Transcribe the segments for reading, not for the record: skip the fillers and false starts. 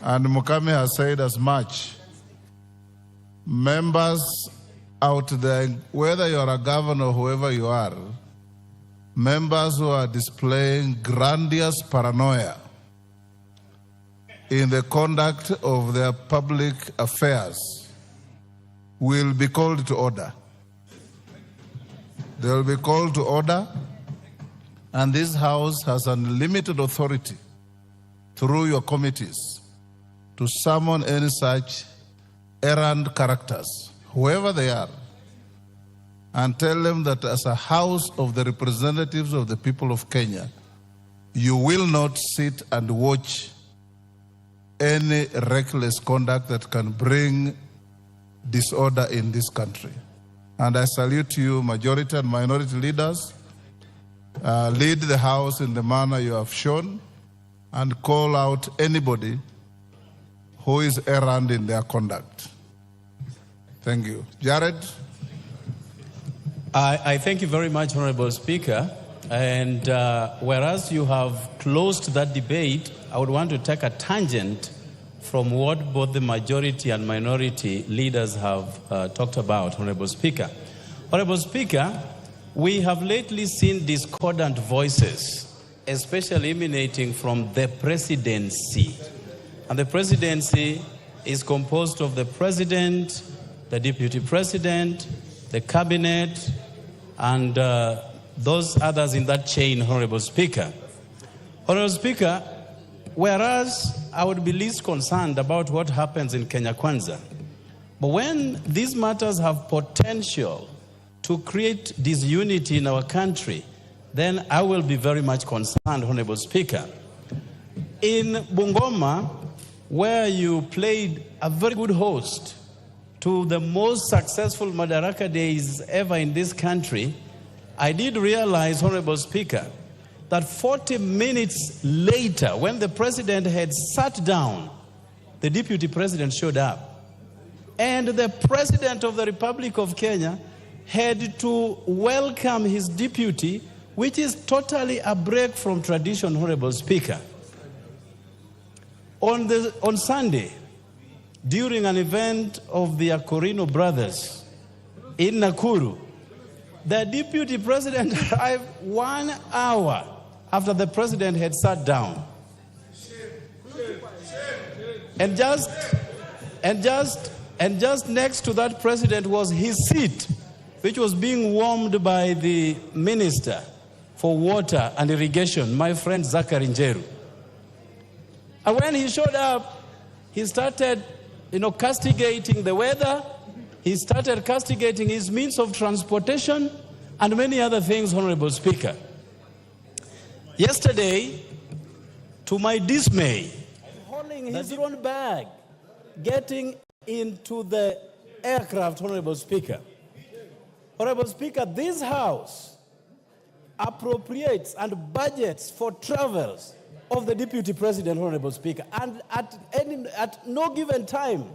And Mukami has said as much. Members out there, whether you are a governor or whoever you are, members who are displaying grandiose paranoia in the conduct of their public affairs will be called to order. They will be called to order, and this House has unlimited authority through your committees to summon any such errant characters, whoever they are, and tell them that as a House of the representatives of the people of Kenya, you will not sit and watch any reckless conduct that can bring disorder in this country. And I salute you, majority and minority leaders. Lead the House in the manner you have shown and call out anybody who is errant in their conduct. Thank you. Jared? I thank you very much, Honorable Speaker. And whereas you have closed that debate, I would want to take a tangent from what both the majority and minority leaders have talked about, Honorable Speaker. Honorable Speaker, we have lately seen discordant voices, especially emanating from the presidency. And the presidency is composed of the president, the deputy president, the cabinet, and those others in that chain, Honorable Speaker. Honorable Speaker, whereas I would be least concerned about what happens in Kenya Kwanza, but when these matters have potential to create disunity in our country, then I will be very much concerned, Honorable Speaker. In Bungoma, where you played a very good host to the most successful Madaraka days ever in this country, I did realize, Honorable Speaker, that 40 minutes later, when the president had sat down, the deputy president showed up. And the president of the Republic of Kenya had to welcome his deputy, which is totally a break from tradition, Honorable Speaker. On Sunday, during an event of the Akorino brothers in Nakuru, the deputy president arrived 1 hour after the president had sat down. And just next to that president was his seat, which was being warmed by the Minister for Water and Irrigation, my friend Zachary Njeru. And when he showed up, he started, castigating the weather. He started castigating his means of transportation and many other things, Honorable Speaker. Yesterday, to my dismay, holding his own bag, getting into the aircraft, Honorable Speaker. Honorable Speaker, this House appropriates and budgets for travels of the Deputy President, Honorable Speaker. And at no given time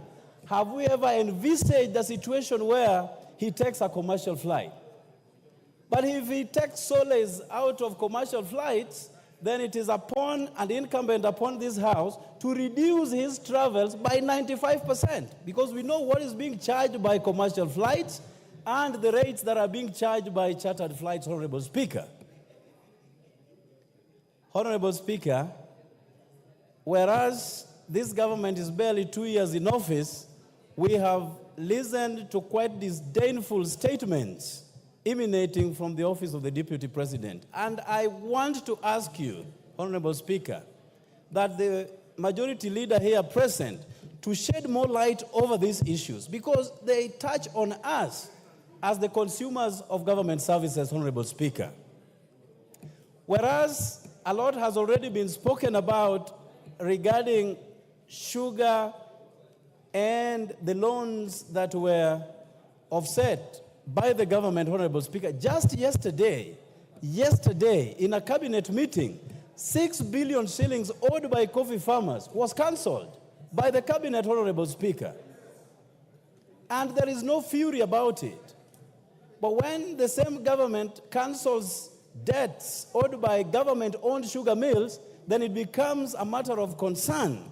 have we ever envisaged a situation where he takes a commercial flight. But if he takes solace out of commercial flights, then it is upon and incumbent upon this House to reduce his travels by 95%, because we know what is being charged by commercial flights and the rates that are being charged by chartered flights, Honorable Speaker. Honorable Speaker, whereas this government is barely 2 years in office, we have listened to quite disdainful statements emanating from the office of the Deputy President. And I want to ask you, Honorable Speaker, that the majority leader here present to shed more light over these issues, because they touch on us as the consumers of government services, Honorable Speaker. Whereas a lot has already been spoken about regarding sugar and the loans that were offset by the government, Honorable Speaker. Just yesterday, in a cabinet meeting, 6 billion shillings owed by coffee farmers was cancelled by the cabinet, Honorable Speaker. And there is no fury about it. But when the same government cancels debts owed by government-owned sugar mills, then it becomes a matter of concern.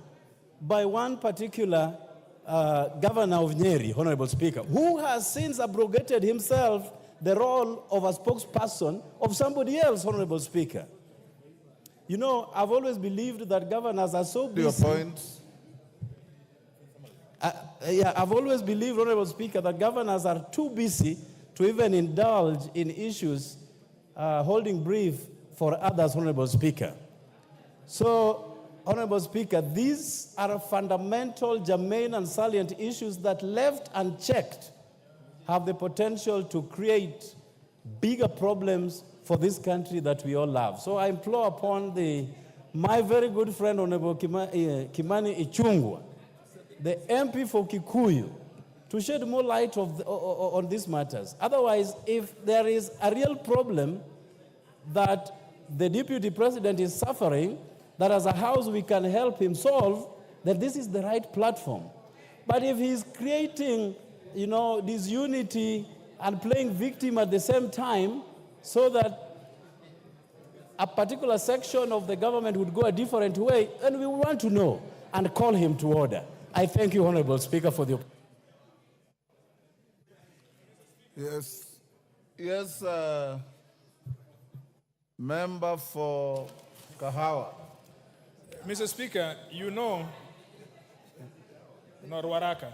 by one particular governor of Nyeri, Honorable Speaker, who has since abrogated himself the role of a spokesperson of somebody else, Honorable Speaker. You know, I've always believed that governors are so busy. Your point. I've always believed, Honorable Speaker, that governors are too busy to even indulge in issues holding brief for others, Honorable Speaker. So, Honorable Speaker, these are fundamental, germane, and salient issues that, left unchecked, have the potential to create bigger problems for this country that we all love. So I implore upon my very good friend, Honorable Kimani Ichung'wah, the MP for Kikuyu, to shed more light on these matters. Otherwise, if there is a real problem that the Deputy President is suffering, that as a House we can help him solve, then this is the right platform. But if he's creating, you know, disunity and playing victim at the same time, so that a particular section of the government would go a different way, then we want to know and call him to order. I thank you, Honorable Speaker, for the opportunity. Yes, member for Kahawa. Mr. Speaker, you know, Norwaraka.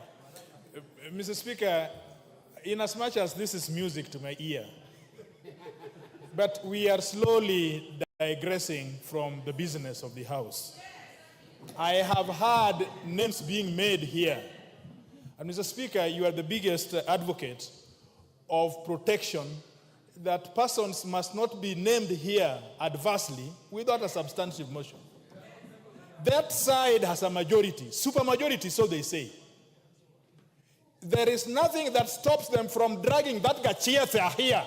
Mr. Speaker, in as much as this is music to my ear, but we are slowly digressing from the business of the House. I have heard names being made here. And Mr. Speaker, you are the biggest advocate of protection, that persons must not be named here adversely without a substantive motion. That side has a majority, supermajority, so they say. There is nothing that stops them from dragging that GACHAGUA here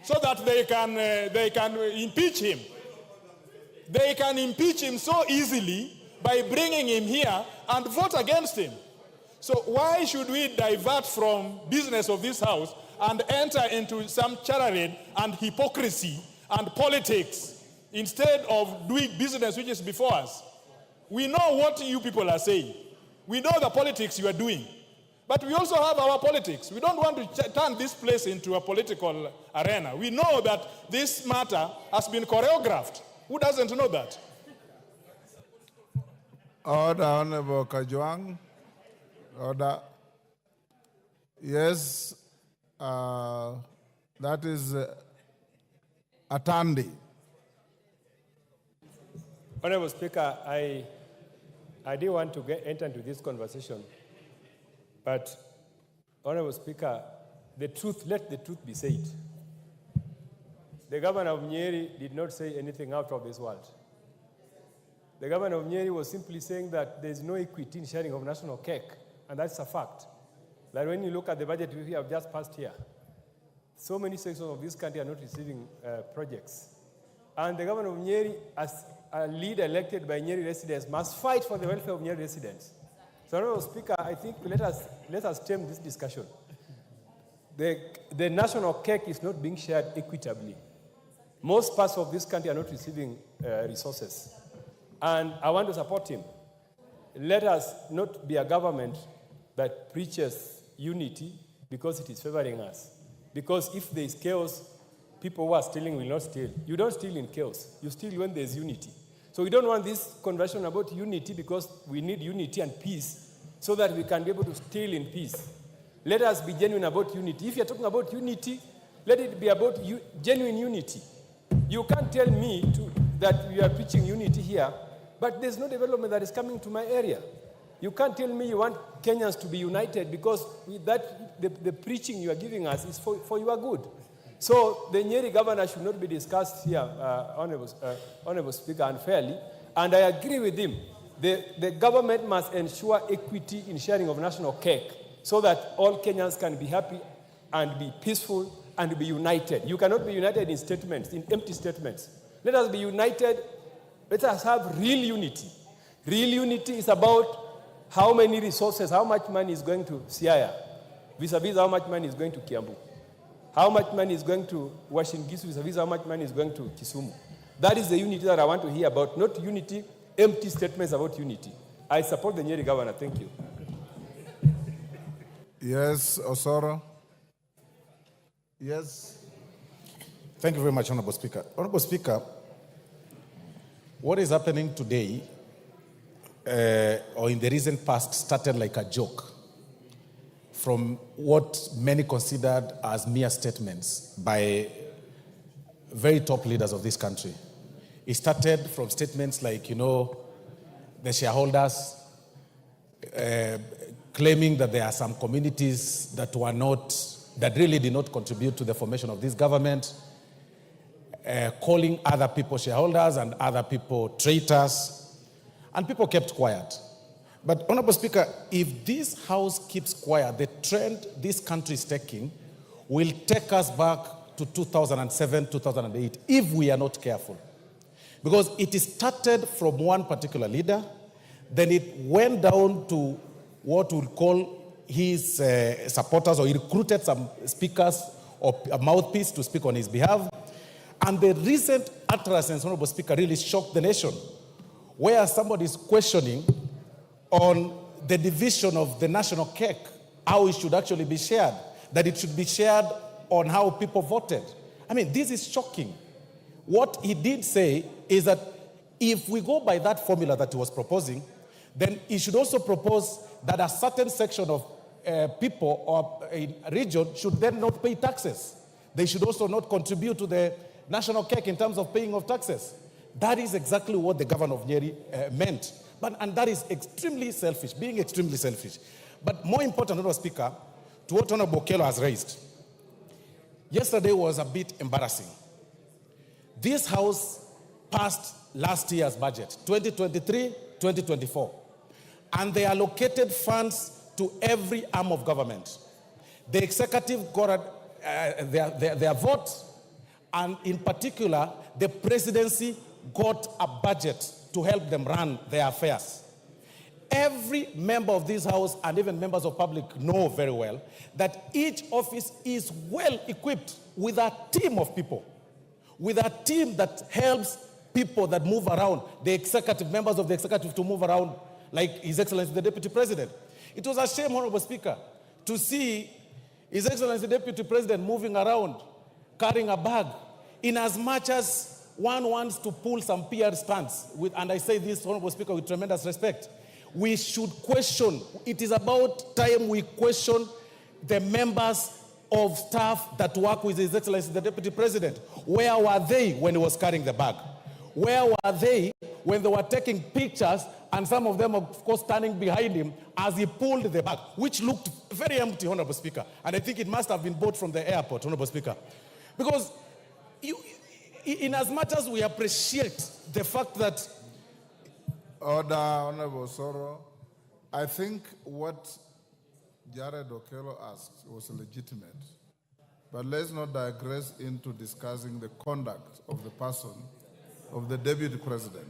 so that they can impeach him. They can impeach him so easily by bringing him here and vote against him. So why should we divert from business of this House and enter into some charade and hypocrisy and politics instead of doing business which is before us? We know what you people are saying. We know the politics you are doing. But we also have our politics. We don't want to turn this place into a political arena. We know that this matter has been choreographed. Who doesn't know that? Order, Honorable Kajwang. Order. Yes, that is Atandi. Honorable Speaker, I didn't want to enter into this conversation, but Honorable Speaker, let the truth be said. The governor of Nyeri did not say anything out of this world. The governor of Nyeri was simply saying that there is no equity in sharing of national cake, and that's a fact. That when you look at the budget we have just passed here, so many sections of this country are not receiving projects. And the governor of Nyeri, as a leader elected by Nyeri residents, must fight for the welfare of Nyeri residents. So, Honorable Speaker, I think let us stem this discussion. The national cake is not being shared equitably. Most parts of this country are not receiving resources. And I want to support him. Let us not be a government that preaches unity because it is favoring us. Because if there is chaos, people who are stealing will not steal. You don't steal in chaos. You steal when there is unity. So we don't want this conversation about unity because we need unity and peace so that we can be able to steal in peace. Let us be genuine about unity. If you're talking about unity, let it be about genuine unity. You can't tell me that you are preaching unity here, but there's no development that is coming to my area. You can't tell me you want Kenyans to be united because the preaching you are giving us is for your good. So the Nyeri governor should not be discussed here, Honorable Speaker, unfairly. And I agree with him. The government must ensure equity in sharing of national cake so that all Kenyans can be happy and be peaceful and be united. You cannot be united in statements, in empty statements. Let us be united. Let us have real unity. Real unity is about how many resources, how much money is going to Siaya, vis-a-vis how much money is going to Kiambu. How much money is going to Washington, vis-a-vis how much money is going to Kisumu. That is the unity that I want to hear about, not unity, empty statements about unity. I support the Nyeri governor. Thank you. Yes, Osoro. Yes. Thank you very much, Honorable Speaker. Honorable Speaker, what is happening today, or in the recent past, started like a joke from what many considered as mere statements by very top leaders of this country. It started from statements like, the shareholders claiming that there are some communities that really did not contribute to the formation of this government, calling other people shareholders and other people traitors, and people kept quiet. But, Honorable Speaker, if this House keeps quiet, the trend this country is taking will take us back to 2007, 2008, if we are not careful. Because it started from one particular leader, then it went down to what we'll call his supporters, or he recruited some speakers or a mouthpiece to speak on his behalf. And the recent utterances, Honorable Speaker, really shocked the nation, where somebody is questioning on the division of the national cake, how it should actually be shared, that it should be shared on how people voted. I mean, this is shocking. What he did say is that if we go by that formula that he was proposing, then he should also propose that a certain section of people or a region should then not pay taxes. They should also not contribute to the national cake in terms of paying of taxes. That is exactly what the governor of Nyeri meant. And that is extremely selfish, being extremely selfish. But more important, Honorable Speaker, to what Honorable Okello has raised, yesterday was a bit embarrassing. This House passed last year's budget, 2023-2024, and they allocated funds to every arm of government. The executive got their vote, and in particular, the presidency got a budget to help them run their affairs. Every member of this House and even members of public know very well that each office is well equipped with a team of people, with a team that helps people that move around, the executive, members of the executive to move around, like His Excellency the Deputy President. It was a shame, Honorable Speaker, to see His Excellency the Deputy President moving around, carrying a bag, in as much as one wants to pull some PR stunts, and I say this, Honorable Speaker, with tremendous respect. We should question, it is about time we question the members of staff that work with His Excellency the Deputy President. Where were they when he was carrying the bag? Where were they when they were taking pictures, and some of them, of course, standing behind him as he pulled the bag, which looked very empty, Honorable Speaker. And I think it must have been bought from the airport, Honorable Speaker. Because in as much as we appreciate the fact that... Order, Honorable Soro. I think what Jared Okello asked was legitimate. But let's not digress into discussing the conduct of the person, of the Deputy President.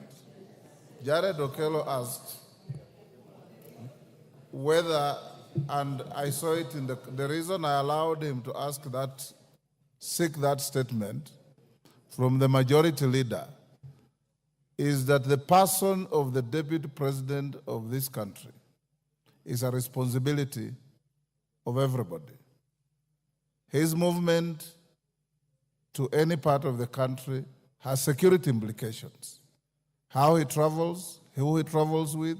Jared Okello asked whether, and I saw it in the reason I allowed him to ask that, seek that statement from the majority leader, is that the person of the Deputy President of this country is a responsibility of everybody. His movement to any part of the country has security implications. How he travels, who he travels with,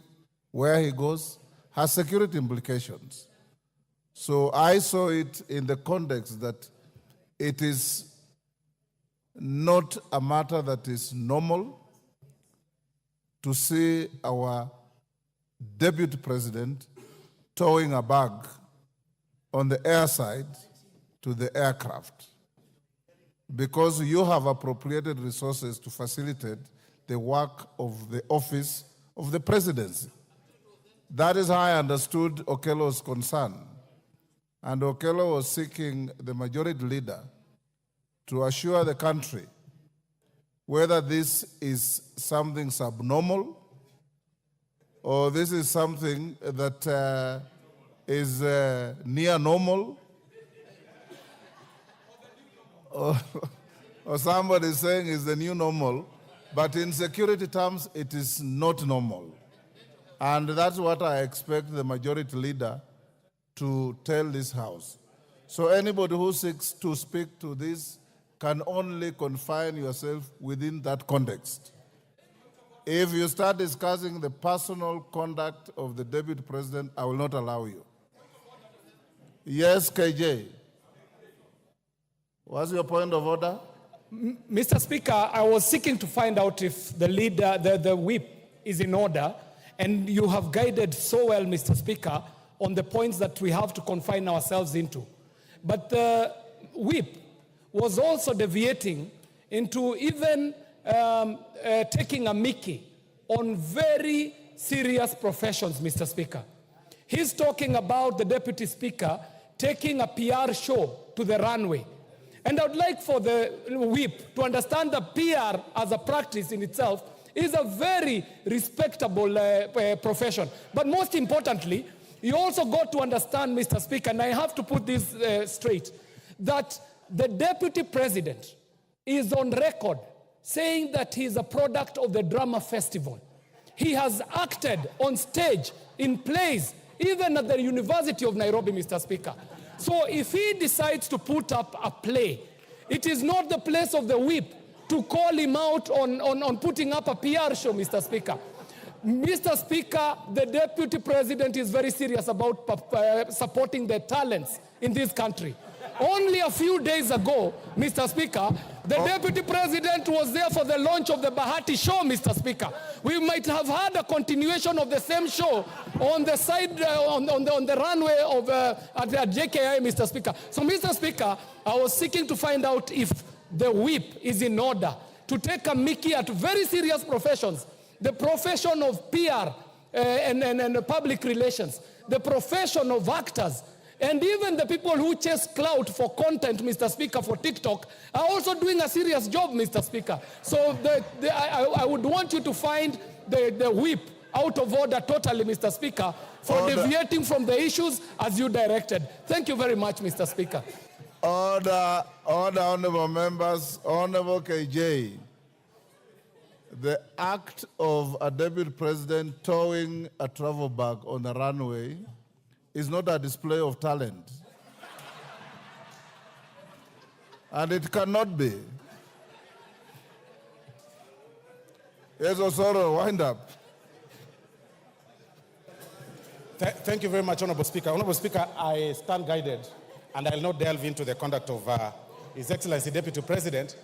where he goes, has security implications. So I saw it in the context that it is not a matter that is normal to see our Deputy President towing a bag on the airside to the aircraft, because you have appropriated resources to facilitate the work of the office of the presidency. That is how I understood Okello's concern. And Okello was seeking the majority leader to assure the country whether this is something subnormal or this is something that is near normal, or somebody is saying is the new normal, but in security terms, it is not normal. And that's what I expect the majority leader to tell this House. So anybody who seeks to speak to this can only confine yourself within that context. If you start discussing the personal conduct of the Deputy President, I will not allow you. Yes, KJ. What's your point of order? Mr. Speaker, I was seeking to find out if the leader, the whip is in order, and you have guided so well, Mr. Speaker, on the points that we have to confine ourselves into. But the whip was also deviating into even taking a mickey on very serious professions, Mr. Speaker. He's talking about the Deputy Speaker taking a PR show to the runway. And I would like for the whip to understand that PR as a practice in itself is a very respectable profession. But most importantly, you also got to understand, Mr. Speaker, and I have to put this straight, that the Deputy President is on record saying that he is a product of the drama festival. He has acted on stage, in plays, even at the University of Nairobi, Mr. Speaker. So if he decides to put up a play, it is not the place of the whip to call him out on putting up a PR show, Mr. Speaker. Mr. Speaker, the Deputy President is very serious about supporting the talents in this country. Only a few days ago, Mr. Speaker, the Deputy President was there for the launch of the Bahati show, Mr. Speaker. We might have had a continuation of the same show on the side, on the runway of at the JKIA, Mr. Speaker. So, Mr. Speaker, I was seeking to find out if the whip is in order to take a mickey at very serious professions, the profession of PR and public relations, the profession of actors, and even the people who chase clout for content, Mr. Speaker, for TikTok, are also doing a serious job, Mr. Speaker. So I would want you to find the whip out of order totally, Mr. Speaker, for deviating from the issues as you directed. Thank you very much, Mr. Speaker. Order, honorable members, honorable KJ. The act of a Deputy President towing a travel bag on a runway is not a display of talent. And it cannot be. Yes, Osoro, wind up. Thank you very much, Honorable Speaker. Honorable Speaker, I stand guided, and I'll not delve into the conduct of His Excellency Deputy President.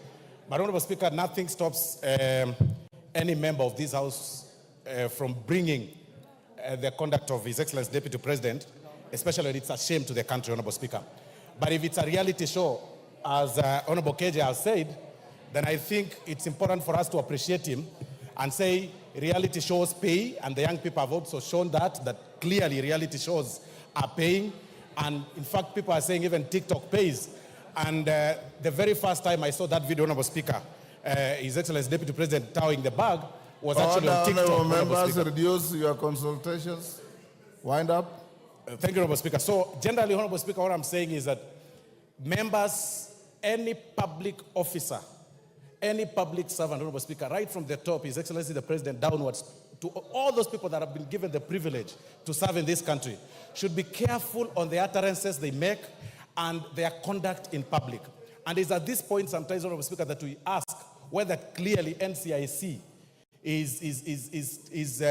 But Honorable Speaker, nothing stops any member of this House from bringing the conduct of His Excellency Deputy President, especially when it's a shame to the country, Honorable Speaker. But if it's a reality show, as Honorable KJ has said, then I think it's important for us to appreciate him and say reality shows pay, and the young people have also shown that clearly reality shows are paying. And in fact, people are saying even TikTok pays. And the very first time I saw that video, Honorable Speaker, His Excellency Deputy President towing the bag was actually on TikTok. Honorable members, reduce your consultations. Wind up. Thank you, Honorable Speaker. So generally, Honorable Speaker, what I'm saying is that members, any public officer, any public servant, Honorable Speaker, right from the top, His Excellency the President, downwards, to all those people that have been given the privilege to serve in this country, should be careful on the utterances they make and their conduct in public. And it's at this point sometimes, Honorable Speaker, that we ask whether clearly NCIC is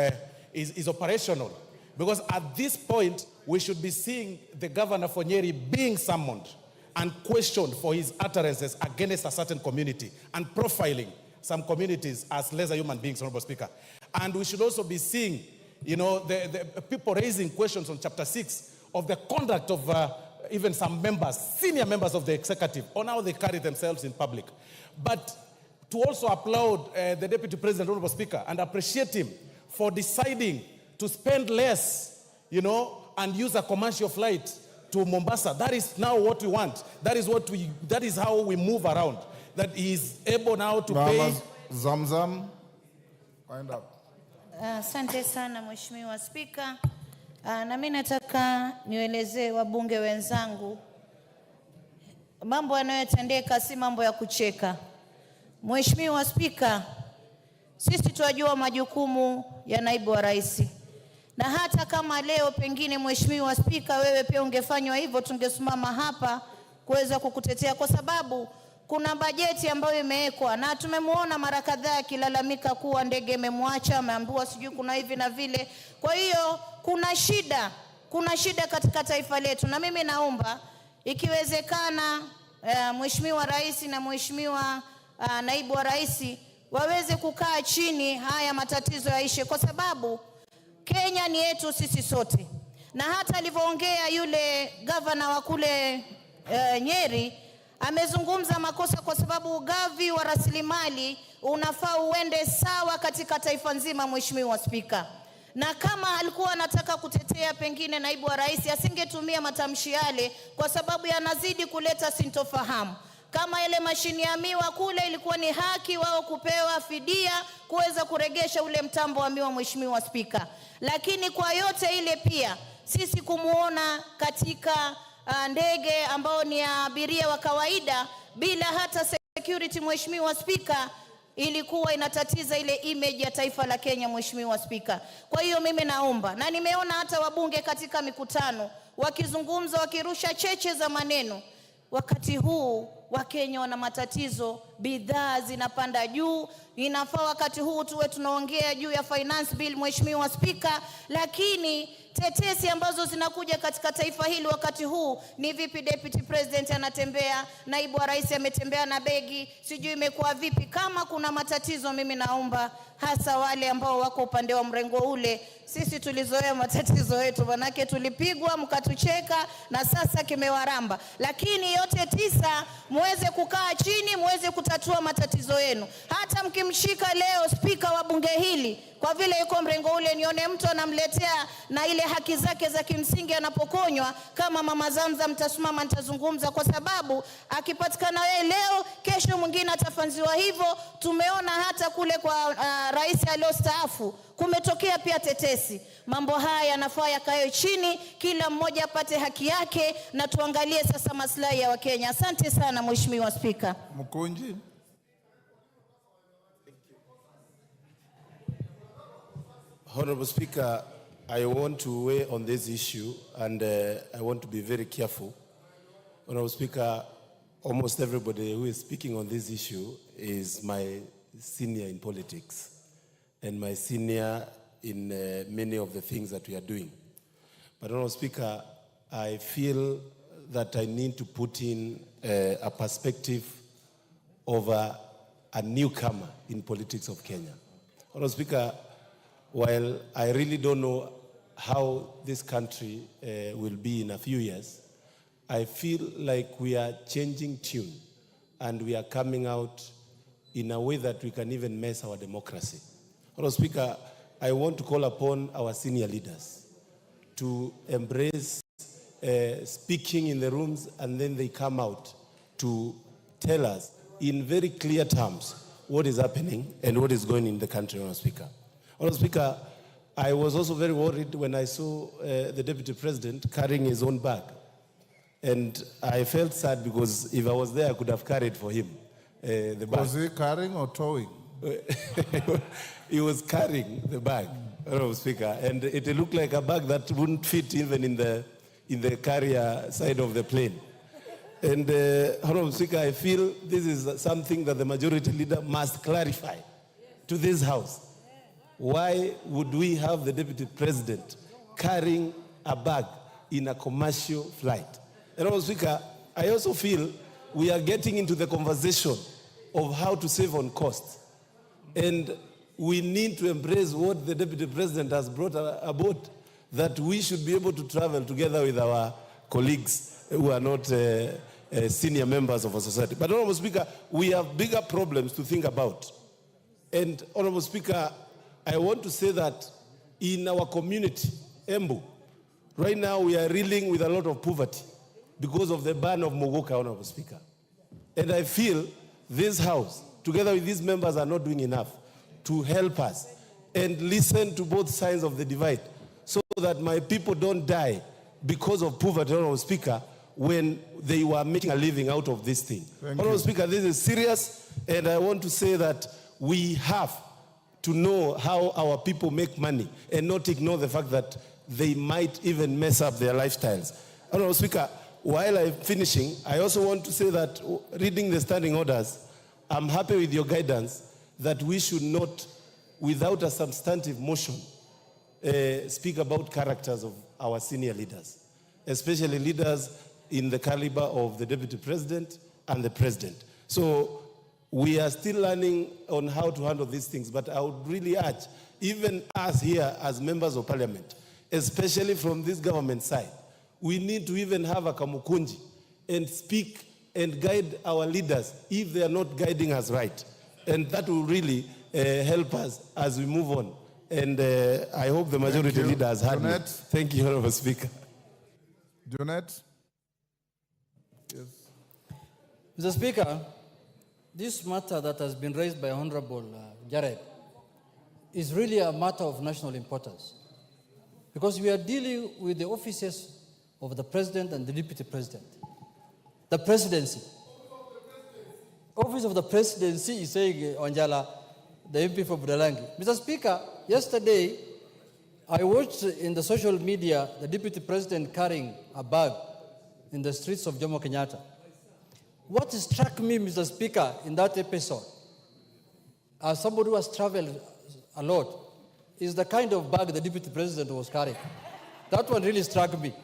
operational. Because at this point, we should be seeing the Governor for Nyeri being summoned and questioned for his utterances against a certain community and profiling some communities as lesser human beings, Honorable Speaker. And we should also be seeing, the people raising questions on Chapter 6 of the conduct of even some members, senior members of the executive, on how they carry themselves in public. But to also applaud the Deputy President, Honorable Speaker, and appreciate him for deciding to spend less, and use a commercial flight to Mombasa. That is now what we want. That is how we move around. That he is able now to pay. Zamzam, wind up. Asante sana Mheshimiwa Spika. Na mimi nataka nielezee wabunge wenzangu mambo yanayotendeka si mambo ya kucheka. Mheshimiwa Spika, sisi tunajua majukumu ya naibu wa rais. na hata kama leo pengine Mheshimiwa Spika, wewe pia ungefanywa hivyo, tungesimama hapa kuweza kukutetea, kwa sababu kuna bajeti ambayo imewekwa na tumemuona mara kadhaa akilalamika kuwa ndege imemwacha, ameambiwa sijui kuna hivi na vile. Kwa hiyo kuna shida katika taifa letu, na mimi naomba ikiwezekana Mheshimiwa Rais na Mheshimiwa Naibu wa Rais waweze kukaa chini, haya matatizo yaishe, kwa sababu Kenya ni yetu sisi sote. Na hata alivyoongea yule governor wa kule Nyeri, amezungumza makosa, kwa sababu ugavi wa rasilimali unafaa uende sawa katika taifa nzima, Mheshimiwa Spika. Na kama alikuwa anataka kutetea pengine Naibu wa Rais, asingetumia matamshi yale, kwa sababu yanazidi kuleta sintofahamu. Kama ile mashini ya miwa kule, ilikuwa ni haki wao kupewa fidia kuweza kuregesha ule mtambo wa miwa, Mheshimiwa Spika. Lakini kwa yote ile pia sisi kumuona katika ndege ambao ni abiria wa kawaida bila hata security, Mheshimiwa Spika, ilikuwa inatatiza ile image ya taifa la Kenya, Mheshimiwa Spika. Kwa hiyo mimi naomba, na nimeona hata wabunge katika mikutano wakizungumza, wakirusha cheche za maneno. Wakati huu Wakenya wana matatizo, bidhaa zinapanda juu. Inafaa wakati huu tuwe tunaongea juu ya finance bill, Mheshimiwa Spika, lakini tetesi ambazo zinakuja katika taifa hili wakati huu ni vipi Deputy President anatembea, Naibu wa Rais ametembea na begi, sijui imekuwa vipi. Kama kuna matatizo, mimi naomba hasa wale ambao wako upande wa mrengo ule, sisi tulizoea matatizo yetu, manake tulipigwa mkatucheka na sasa kimewaramba. Lakini yote tisa, muweze kukaa chini, muweze kutatua matatizo yenu. Hata mkimshika leo spika wa bunge hili, kwa vile yuko mrengo ule, nione mtu anamletea na ile haki zake za kimsingi anapokonywa, kama Mama Zamzam, mtasimama nitazungumza, kwa sababu akipatikana yeye leo, kesho mwingine atafanziwa hivyo. Tumeona hata kule kwa rais aliyostaafu kumetokea pia tetesi. Mambo haya yanafaa yakae chini, kila mmoja apate haki yake, na tuangalie sasa maslahi ya Wakenya. Asante sana Mheshimiwa Spika. Mkunji. Honorable Speaker, I want to weigh on this issue, and I want to be very careful. Honorable Speaker, almost everybody who is speaking on this issue is my senior in politics and my senior in many of the things that we are doing. But Honorable Speaker, I feel that I need to put in a perspective of a newcomer in politics of Kenya. Honorable Speaker, while I really don't know how this country will be in a few years, I feel like we are changing tune and we are coming out in a way that we can even mess our democracy. Honorable Speaker, I want to call upon our senior leaders to embrace speaking in the rooms, and then they come out to tell us in very clear terms what is happening and what is going in the country, Honorable Speaker. Honorable Speaker, I was also very worried when I saw the Deputy President carrying his own bag. And I felt sad because if I was there, I could have carried for him the bag. Was he carrying or towing? He was carrying the bag, Honorable Speaker, and it looked like a bag that wouldn't fit even in the carrier side of the plane. And Honorable Speaker, I feel this is something that the majority leader must clarify to this House. Why would we have the Deputy President carrying a bag in a commercial flight? And Honorable Speaker, I also feel we are getting into the conversation of how to save on costs. And we need to embrace what the Deputy President has brought about, that we should be able to travel together with our colleagues who are not senior members of our society. But Honorable Speaker, we have bigger problems to think about. And Honorable Speaker, I want to say that in our community, Embu, right now we are reeling with a lot of poverty because of the ban of Mogoka, Honorable Speaker. And I feel this House, together with these members, are not doing enough to help us and listen to both sides of the divide so that my people don't die because of poverty, Honorable Speaker, when they were making a living out of this thing. Honorable Speaker, this is serious, and I want to say that we have to know how our people make money and not ignore the fact that they might even mess up their lifestyles. Honorable Speaker, while I'm finishing, I also want to say that reading the standing orders, I'm happy with your guidance that we should not, without a substantive motion, speak about characters of our senior leaders, especially leaders in the caliber of the Deputy President and the President. So we are still learning on how to handle these things, but I would really urge, even us here as members of Parliament, especially from this government side, we need to even have a kamukunji and speak and guide our leaders if they are not guiding us right. And that will really help us as we move on. And I hope the majority leader has heard me. Thank you, Honorable Speaker. Junet? Yes. Mr. Speaker, this matter that has been raised by Honorable Jared is really a matter of national importance, because we are dealing with the offices of the President and the Deputy President. The presidency. Office of the Presidency is saying, Onjala, the MP for Budalangi. Mr. Speaker, yesterday I watched in the social media the Deputy President carrying a bag in the streets of Jomo Kenyatta. What struck me, Mr. Speaker, in that episode, as somebody who has traveled a lot, is the kind of bag the Deputy President was carrying. That one really struck me.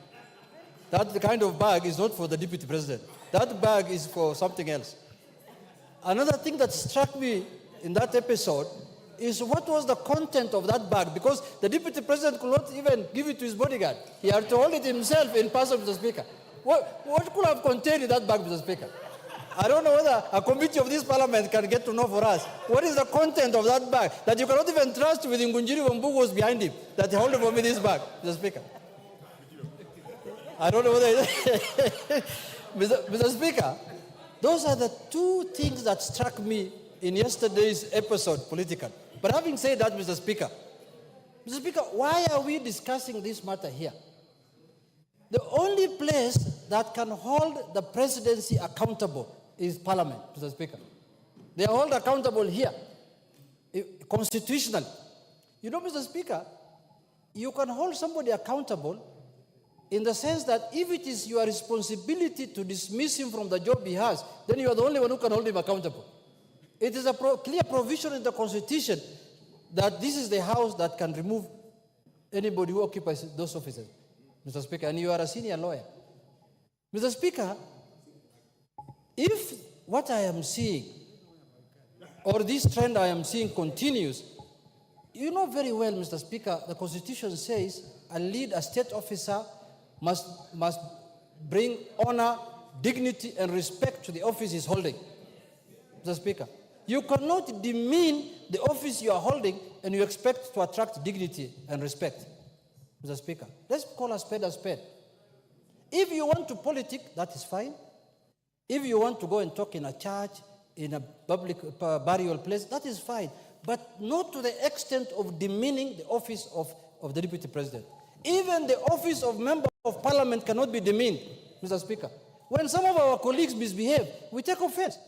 That kind of bag is not for the Deputy President. That bag is for something else. Another thing that struck me in that episode is what was the content of that bag, because the Deputy President could not even give it to his bodyguard. He had to hold it himself in person, Mr. Speaker. What could have contained in that bag, Mr. Speaker? I don't know whether a committee of this Parliament can get to know for us. What is the content of that bag that you cannot even trust with Ngunjiri Wambugu was behind him, that he held for me this bag, Mr. Speaker? I don't know whether Mr. Speaker, those are the two things that struck me in yesterday's episode, political. But having said that, Mr. Speaker, why are we discussing this matter here? The only place that can hold the presidency accountable is Parliament, Mr. Speaker. They are held accountable here, constitutionally. You know, Mr. Speaker, you can hold somebody accountable in the sense that if it is your responsibility to dismiss him from the job he has, then you are the only one who can hold him accountable. It is a clear provision in the Constitution that this is the house that can remove anybody who occupies those offices, Mr. Speaker, and you are a senior lawyer. Mr. Speaker, if what I am seeing, or this trend I am seeing continues, you know very well, Mr. Speaker, the Constitution says a state officer must bring honor, dignity, and respect to the office he's holding. Mr. Speaker, you cannot demean the office you are holding and you expect to attract dignity and respect. Mr. Speaker, let's call a spade a spade. If you want to politic, that is fine. If you want to go and talk in a church, in a public burial place, that is fine. But not to the extent of demeaning the office of the Deputy President. Even the office of Member of Parliament cannot be demeaned, Mr. Speaker. When some of our colleagues misbehave, we take offense.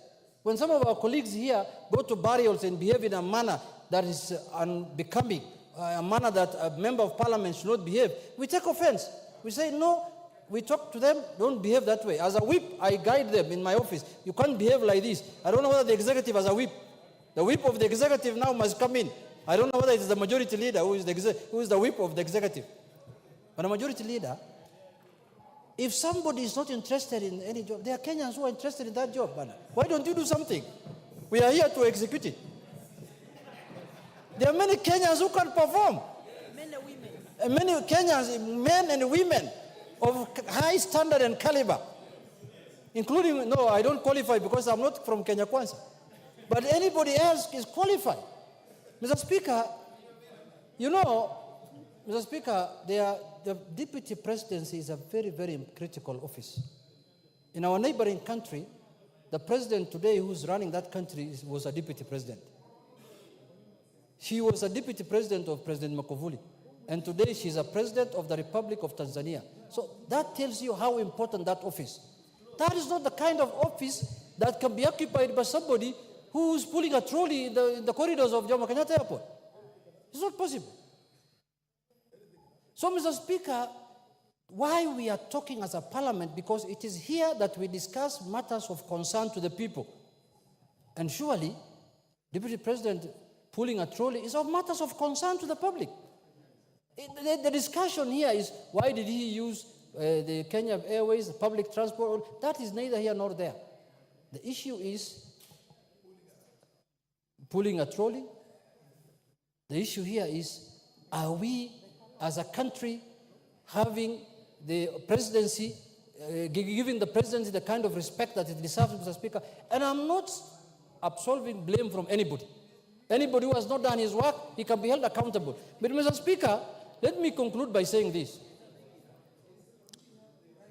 When some of our colleagues here go to burials and behave in a manner that is unbecoming, a manner that a Member of Parliament should not behave, we take offense. We say, no, we talk to them, don't behave that way. As a whip, I guide them in my office. You can't behave like this. I don't know whether the executive has a whip. The whip of the executive now must come in. I don't know whether it's the majority leader who is the whip of the executive. But a majority leader, if somebody is not interested in any job, there are Kenyans who are interested in that job, man. Why don't you do something? We are here to execute it. There are many Kenyans who can perform. Men and women. And many Kenyans, men and women of high standard and caliber, including, no, I don't qualify because I'm not from Kenya Kwanza. But anybody else is qualified. Mr. Speaker, you know, Mr. Speaker, the Deputy Presidency is a very, very critical office. In our neighboring country, the president today who's running that country was a Deputy President. She was a Deputy President of President Magufuli. And today she's a President of the Republic of Tanzania. So that tells you how important that office. That is not the kind of office that can be occupied by somebody who's pulling a trolley in the corridors of Jomo Kenyatta Airport. It's not possible. So, Mr. Speaker, why we are talking as a parliament, because it is here that we discuss matters of concern to the people. And surely, Deputy President pulling a trolley is of matters of concern to the public. The discussion here is, why did he use the Kenya Airways, public transport? That is neither here nor there. The issue is pulling a trolley. The issue here is, are we as a country having the presidency, giving the presidency the kind of respect that it deserves, Mr. Speaker? And I'm not absolving blame from anybody. Anybody who has not done his work, he can be held accountable. But, Mr. Speaker, let me conclude by saying this.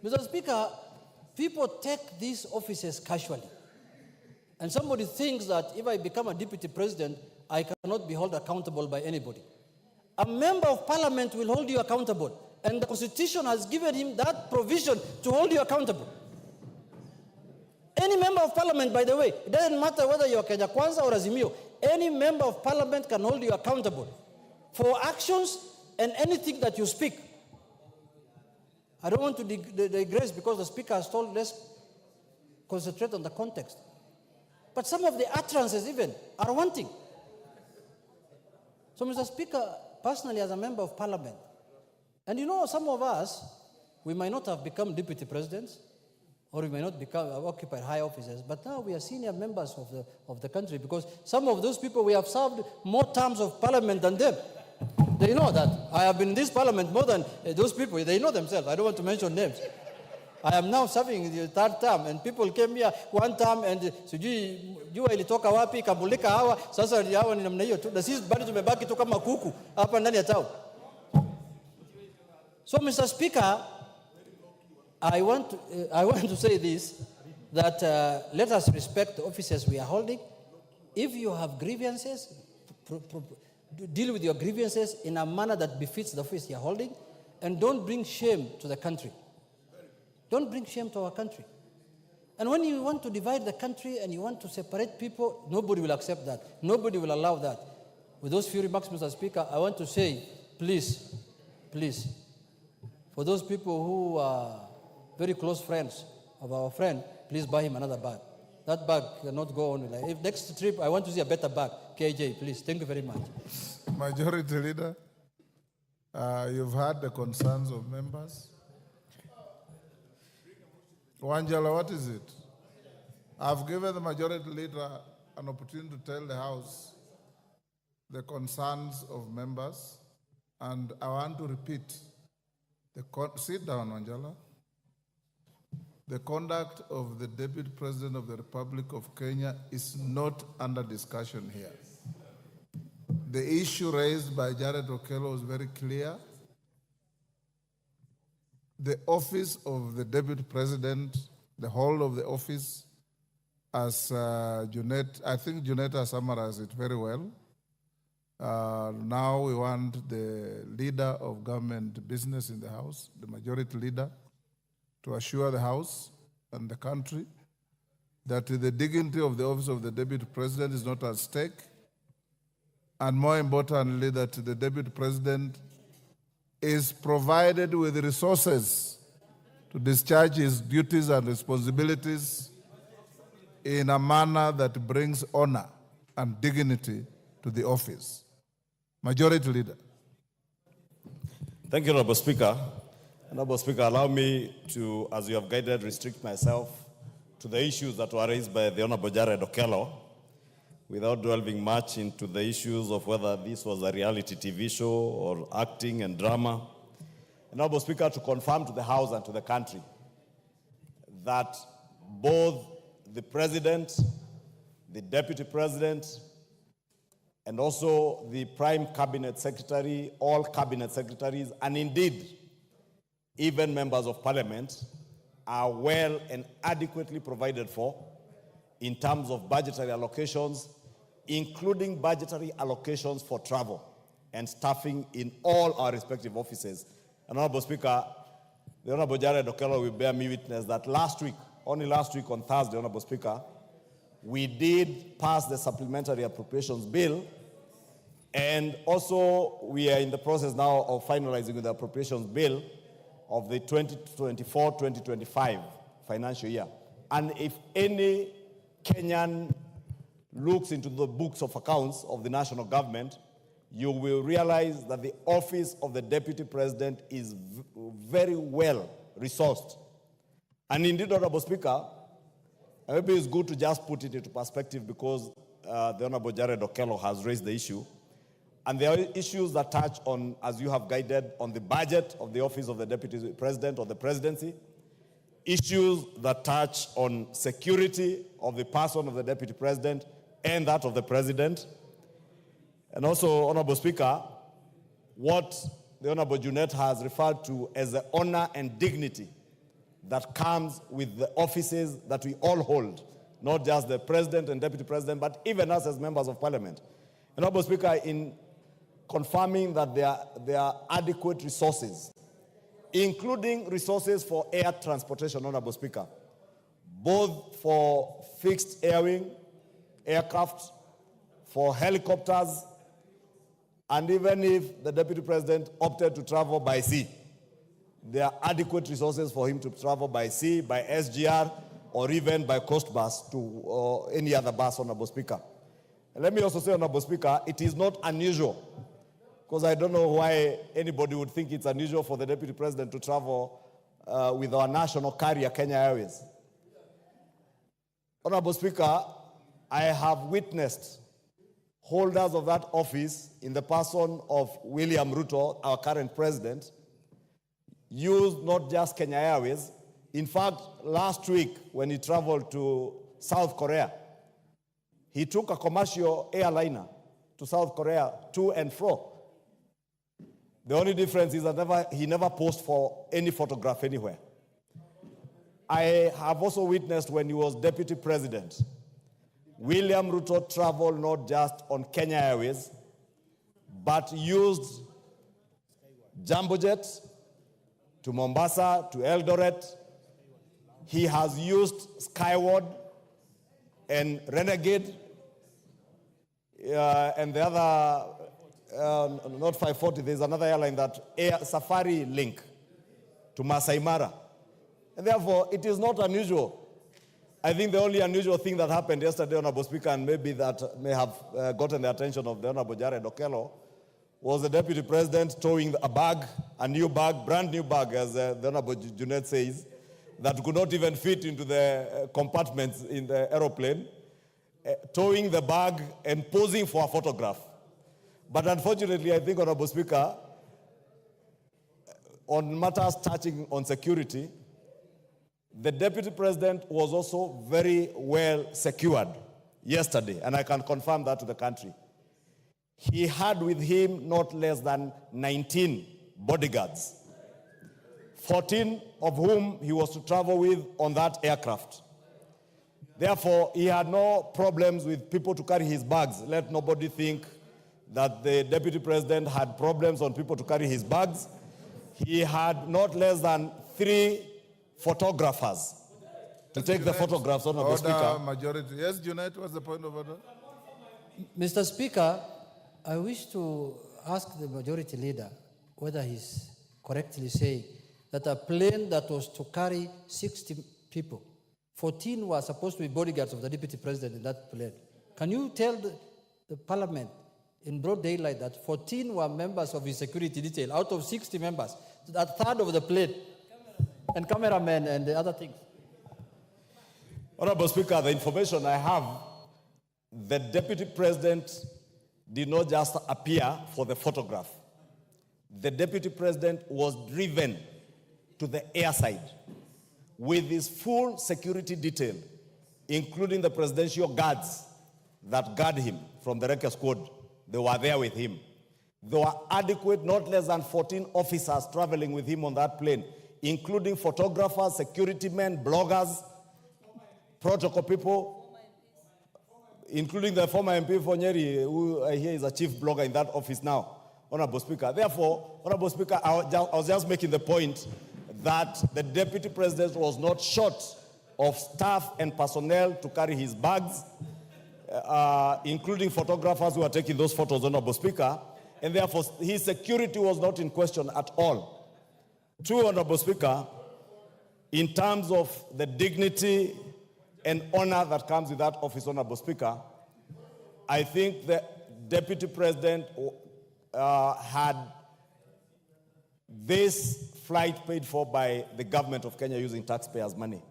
Mr. Speaker, people take these offices casually. And somebody thinks that if I become a deputy president, I cannot be held accountable by anybody. A member of parliament will hold you accountable. And the Constitution has given him that provision to hold you accountable. Any member of parliament, by the way, it doesn't matter whether you're Kenya Kwanza or Azimio, any member of parliament can hold you accountable for actions and anything that you speak. I don't want to digress because the speaker has told, let's concentrate on the context. But some of the utterances even are wanting. So, Mr. Speaker, personally as a member of parliament, and you know, some of us, we might not have become deputy presidents, or we may not occupy high offices, but now we are senior members of the country, because some of those people, we have served more terms of parliament than them. They know that. I have been in this parliament more than those people. They know themselves. I don't want to mention names. I am now serving the third term, and people came here one term and sijui jua ilitoka wapi kabulika hawa sasa hawa ni namna hiyo tu, na sisi bado tumebaki tu kama kuku hapa ndani ya town. So, Mr. Speaker, I want to say this, that let us respect the offices we are holding. If you have grievances, deal with your grievances in a manner that befits the office you are holding, and don't bring shame to the country. Don't bring shame to our country. And when you want to divide the country and you want to separate people, nobody will accept that. Nobody will allow that. With those few remarks, Mr. Speaker, I want to say, please, for those people who are very close friends of our friend, please buy him another bag. That bag cannot go on. If next trip, I want to see a better bag. KJ, please. Thank you very much. Majority Leader, you've heard the concerns of members. Wanjala, what is it? I've given the Majority Leader an opportunity to tell the House the concerns of members, and I want to repeat. Sit down, Wanjala. The conduct of the Deputy President of the Republic of Kenya is not under discussion here. The issue raised by Jared Okello was very clear. The office of the Deputy President, the whole of the office, as I think Junetta summarized it very well. Now we want the leader of government business in the House, the Majority Leader, to assure the House and the country that the dignity of the office of the Deputy President is not at stake, and more importantly, that the Deputy President is provided with resources to discharge his duties and responsibilities in a manner that brings honor and dignity to the office. Majority Leader. Thank you, Honorable Speaker. Honorable Speaker, allow me to, as you have guided, restrict myself to the issues that were raised by the Honorable Jared Okello, without delving much into the issues of whether this was a reality TV show or acting and drama. Honorable Speaker, to confirm to the House and to the country that both the President, the Deputy President, and also the Prime Cabinet Secretary, all Cabinet Secretaries, and indeed, even members of Parliament, are well and adequately provided for in terms of budgetary allocations, including budgetary allocations for travel and staffing in all our respective offices. And Honorable Speaker, the Honorable Jared Okello will bear me witness that last week, only last week on Thursday, Honorable Speaker, we did pass the supplementary appropriations bill, And also, we are in the process now of finalizing the appropriations bill of the 2024-2025 financial year. And if any Kenyan looks into the books of accounts of the national government, you will realize that the office of the Deputy President is very well resourced. And indeed, Honorable Speaker, maybe it's good to just put it into perspective because the Honorable Jared Okello has raised the issue. And there are issues that touch on, as you have guided, on the budget of the office of the Deputy President or the presidency, issues that touch on security of the person of the Deputy President and that of the President. And also, Honorable Speaker, what the Honorable Junet has referred to as the honor and dignity that comes with the offices that we all hold, not just the President and Deputy President, but even us as members of Parliament. Honorable Speaker, in confirming that there are adequate resources, including resources for air transportation, Honorable Speaker, both for fixed airwing, aircraft, for helicopters, and even if the Deputy President opted to travel by sea, there are adequate resources for him to travel by sea, by SGR, or even by coast bus to any other bus, Honorable Speaker. And let me also say, Honorable Speaker, it is not unusual, because I don't know why anybody would think it's unusual for the Deputy President to travel with our national carrier, Kenya Airways. Honorable Speaker, I have witnessed holders of that office in the person of William Ruto, our current president, use not just Kenya Airways. In fact, last week when he traveled to South Korea, he took a commercial airliner to South Korea to and fro. The only difference is that he never posed for any photograph anywhere. I have also witnessed when he was Deputy President, William Ruto traveled not just on Kenya Airways, but used jumbo jets to Mombasa, to Eldoret. He has used Skyward and Renegade, and the other, not 540, there's another airline that Safari Link to Masai Mara. And therefore, it is not unusual. I think the only unusual thing that happened yesterday, Honorable Speaker, and maybe that may have gotten the attention of the Honorable Jared Okello, was the Deputy President towing a bag, a new bag, brand new bag, as the Honorable Junet says, that could not even fit into the compartments in the aeroplane, towing the bag and posing for a photograph. But unfortunately, I think, Honorable Speaker, on matters touching on security, the Deputy President was also very well secured yesterday, and I can confirm that to the country. He had with him not less than 19 bodyguards, 14 of whom he was to travel with on that aircraft. Therefore, he had no problems with people to carry his bags. Let nobody think that the Deputy President had problems on people to carry his bags. He had not less than 3 photographers to take the photographs, Honorable Speaker. Majority. Yes, Junet, what's the point of order? Mr. Speaker, I wish to ask the majority leader whether he's correctly saying that a plane that was to carry 60 people, 14 were supposed to be bodyguards of the Deputy President in that plane. Can you tell the Parliament in broad daylight that 14 were members of his security detail out of 60 members, a third of the plane, and cameramen and the other things? Honorable Speaker, the information I have, the Deputy President did not just appear for the photograph. The Deputy President was driven to the airside with his full security detail, including the presidential guards that guard him from the Wrecker Squad. They were there with him. There were adequate, not less than 14 officers traveling with him on that plane, including photographers, security men, bloggers, protocol people, including the former MP for Nyeri, who I hear is a chief blogger in that office now, Honorable Speaker. Therefore, Honorable Speaker, I was just making the point that the Deputy President was not short of staff and personnel to carry his bags, including photographers who are taking those photos, Honorable Speaker, and therefore his security was not in question at all. Two, Honorable Speaker, in terms of the dignity and honor that comes with that office, Honorable Speaker, I think the Deputy President had this flight paid for by the government of Kenya using taxpayers' money.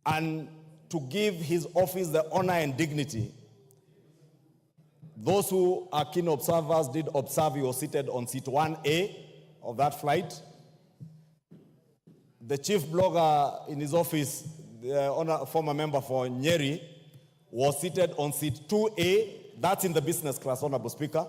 And to give his office the honor and dignity, those who are keen observers did observe he was seated on seat 1A of that flight. The chief blogger in his office, the former member for Nyeri, was seated on seat 2A. That's in the business class, Honorable Speaker.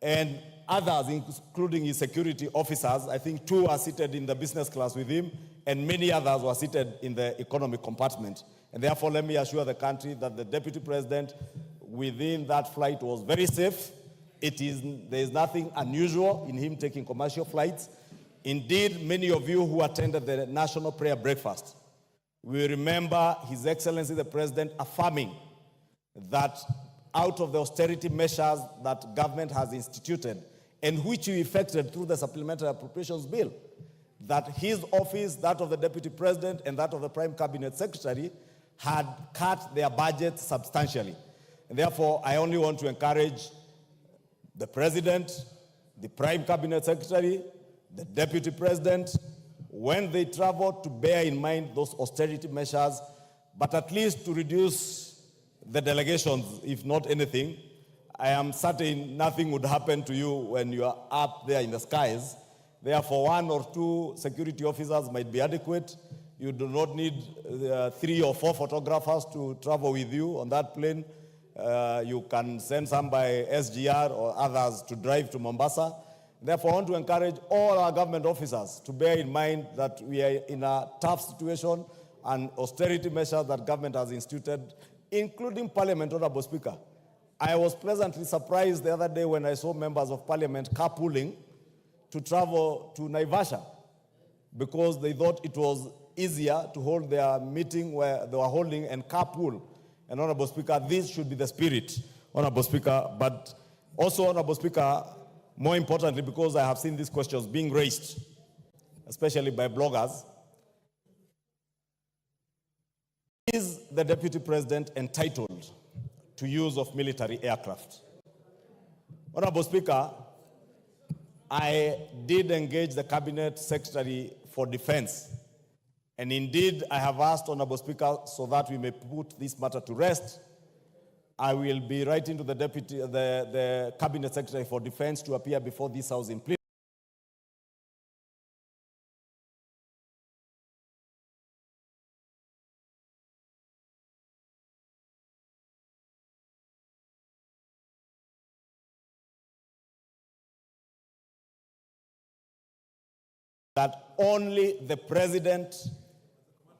And others, including his security officers, I think 2 are seated in the business class with him, and many others were seated in the economic compartment. And therefore, let me assure the country that the Deputy President within that flight was very safe. There is nothing unusual in him taking commercial flights. Indeed, many of you who attended the National Prayer Breakfast will remember His Excellency the President affirming that out of the austerity measures that government has instituted and which we effected through the Supplementary Appropriations Bill, that his office, that of the Deputy President, and that of the Prime Cabinet Secretary had cut their budget substantially. And therefore, I only want to encourage the President, the Prime Cabinet Secretary, the Deputy President, when they travel, to bear in mind those austerity measures, but at least to reduce the delegations, if not anything. I am certain nothing would happen to you when you are up there in the skies. Therefore, 1 or 2 security officers might be adequate. You do not need 3 or 4 photographers to travel with you on that plane. You can send some by SGR or others to drive to Mombasa. Therefore, I want to encourage all our government officers to bear in mind that we are in a tough situation and austerity measures that government has instituted, including Parliament, Honorable Speaker. I was pleasantly surprised the other day when I saw members of Parliament carpooling to travel to Naivasha because they thought it was easier to hold their meeting where they were holding and carpool. And Honorable Speaker, this should be the spirit, Honorable Speaker, but also, Honorable Speaker, more importantly, because I have seen these questions being raised, especially by bloggers, is the Deputy President entitled to use of military aircraft? Honorable Speaker, I did engage the Cabinet Secretary for Defense, and indeed I have asked, Honorable Speaker, so that we may put this matter to rest, I will be writing to the Cabinet Secretary for Defense to appear before this House in plenary. That only the President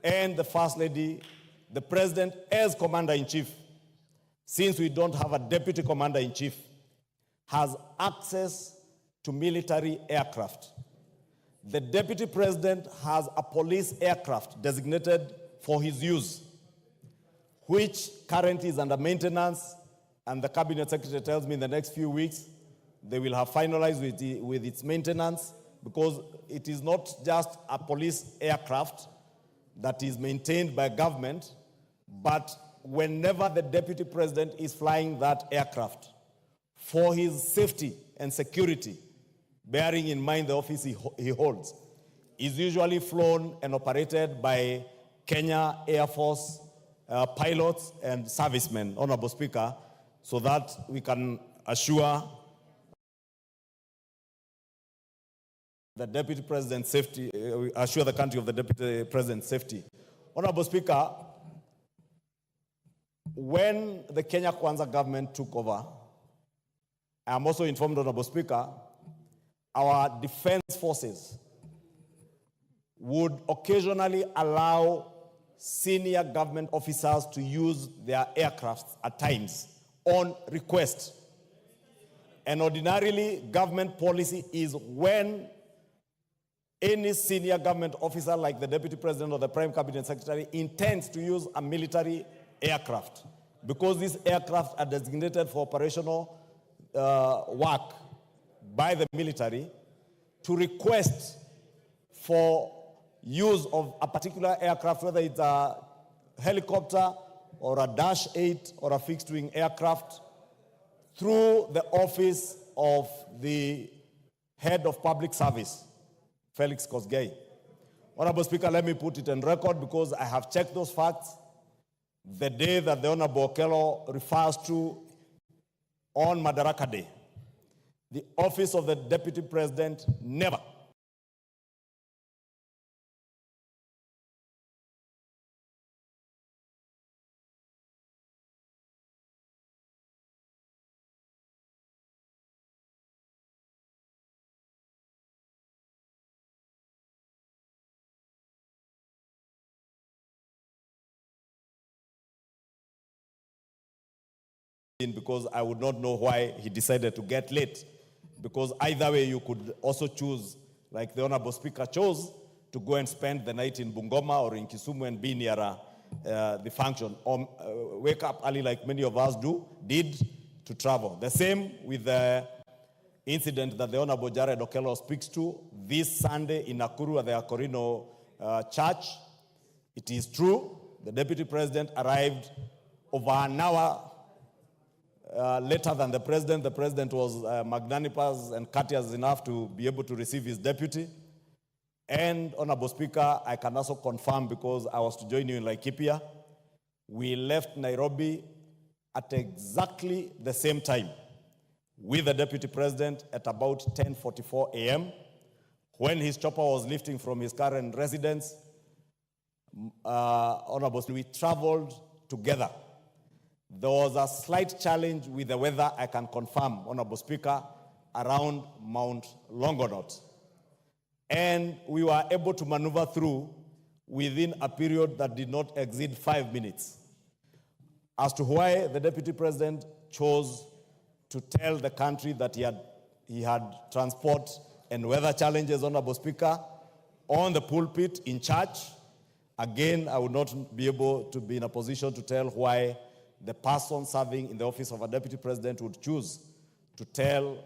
and the First Lady, the President as Commander-in-Chief, since we don't have a Deputy Commander-in-Chief, has access to military aircraft. The Deputy President has a police aircraft designated for his use, which currently is under maintenance, and the Cabinet Secretary tells me in the next few weeks they will have finalized with its maintenance, because it is not just a police aircraft that is maintained by government, but whenever the Deputy President is flying that aircraft for his safety and security, bearing in mind the office he holds, is usually flown and operated by Kenya Air Force pilots and servicemen, Honorable Speaker, so that we can assure the Deputy President's safety, assure the country of the Deputy President's safety. Honorable Speaker, when the Kenya Kwanza government took over, I am also informed, Honorable Speaker, our defense forces would occasionally allow senior government officers to use their aircrafts at times on request. And ordinarily, government policy is when any senior government officer like the Deputy President or the Prime Cabinet Secretary intends to use a military aircraft, because these aircraft are designated for operational work by the military, to request for use of a particular aircraft, whether it's a helicopter or a Dash 8 or a fixed-wing aircraft, through the office of the head of public service, Felix Kosgei. Honorable Speaker, let me put it on record because I have checked those facts. The day that the Honorable Okello refers to on Madaraka Day, the office of the Deputy President never because I would not know why he decided to get late. Because either way, you could also choose, like the Honorable Speaker chose, to go and spend the night in Bungoma or in Kisumu and be near the function, or wake up early like many of us did to travel. The same with the incident that the Honorable Jared Okello speaks to this Sunday in Nakuru at the Akorino Church. It is true, the Deputy President arrived over an hour later than the President. The President was magnanimous and courteous enough to be able to receive his deputy. And, Honorable Speaker, I can also confirm, because I was to join you in Laikipia, we left Nairobi at exactly the same time with the Deputy President at about 10:44 a.m. when his chopper was lifting from his current residence. Honorable Speaker, we traveled together. There was a slight challenge with the weather, I can confirm, Honorable Speaker, around Mount Longonot. And we were able to maneuver through within a period that did not exceed 5 minutes. As to why the Deputy President chose to tell the country that he had transport and weather challenges, Honorable Speaker, on the pulpit in church, again, I would not be able to be in a position to tell why the person serving in the office of a Deputy President would choose to tell